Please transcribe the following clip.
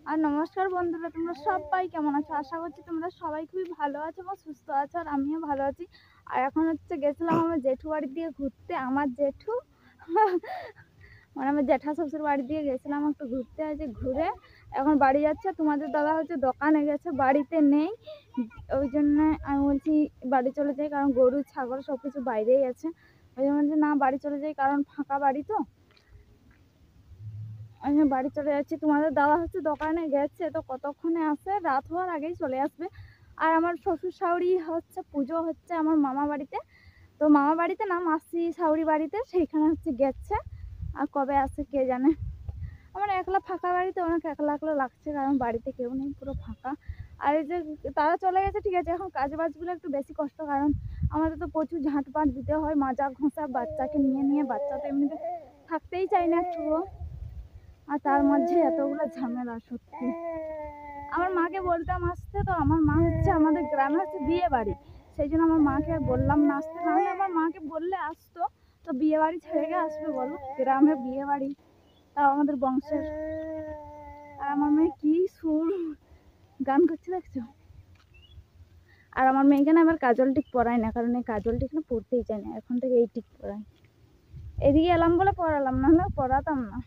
আর নমস্কার বন্ধুরা, তোমরা সবাই কেমন আছো? আশা করছি তোমরা সবাই খুবই ভালো আছো এবং সুস্থ আছো, আর আমিও ভালো আছি। আর এখন গেছিলাম আমার জেঠু বাড়ির দিকে ঘুরতে। আমার জেঠু মানে আমার জ্যাঠা শ্বশুর বাড়ি দিয়ে গেছিলাম একটু ঘুরতে। আছে ঘুরে এখন বাড়ি যাচ্ছে। তোমাদের দাদা দোকানে গেছে, বাড়িতে নেই। ওই জন্য আমি বলছি বাড়ি চলে যাই, কারণ গরু ছাগল সব কিছু বাইরেই আছে। ওই জন্য বলছি না, বাড়ি চলে যাই, কারণ ফাঁকা বাড়ি তো। আমি বাড়ি চলে যাচ্ছি। তোমাদের দাদা দোকানে গেছে, তো কতক্ষণে আসে? রাত হওয়ার আগেই চলে আসবে। আর আমার শ্বশুর শাশুড়ি পুজো হচ্ছে আমার মামা বাড়িতে। তো মামা বাড়িতে না, মাসি শাশুড়ি বাড়িতে, সেইখানে গেছে। আর কবে আসে কে জানে। আমার একলা ফাঁকা বাড়িতে অনেক একলা একলা লাগছে, কারণ বাড়িতে কেউ নেই, পুরো ফাঁকা। আর এই যে তারা চলে গেছে, ঠিক আছে, এখন কাজ বাজগুলো একটু বেশি কষ্ট, কারণ আমাদের তো প্রচুর ঝাঁটপাট দিতে হয়, মাজা ঘষা, বাচ্চাকে নিয়ে বাচ্চা তো এমনিতে থাকতেই চাই না একটুও। আর তার মধ্যে এতগুলো ঝামেলা, সত্যি। আমার মাকে বলতাম আসতে, তো আমার মা আমাদের গ্রামে বিয়ে বাড়ি, সেই জন্য আমার মাকে বললাম না আসতে। নাহলে আমার মাকে বললে আসতো, তো বিয়ে বাড়ি ছেড়ে গিয়ে আসবে বলো? গ্রামে বিয়ে বাড়ি, তাও আমাদের বংশের। আর আমার মেয়ে কি সুর গান করছে দেখছো? আর আমার মেয়েকে না আবার কাজল টিক পরাই না, কারণ এই কাজল টিক না পড়তেই চাই না, এখন থেকে এই টিক পরাই। এদিকে এলাম বলে পড়ালাম, না হলে পড়াতাম না।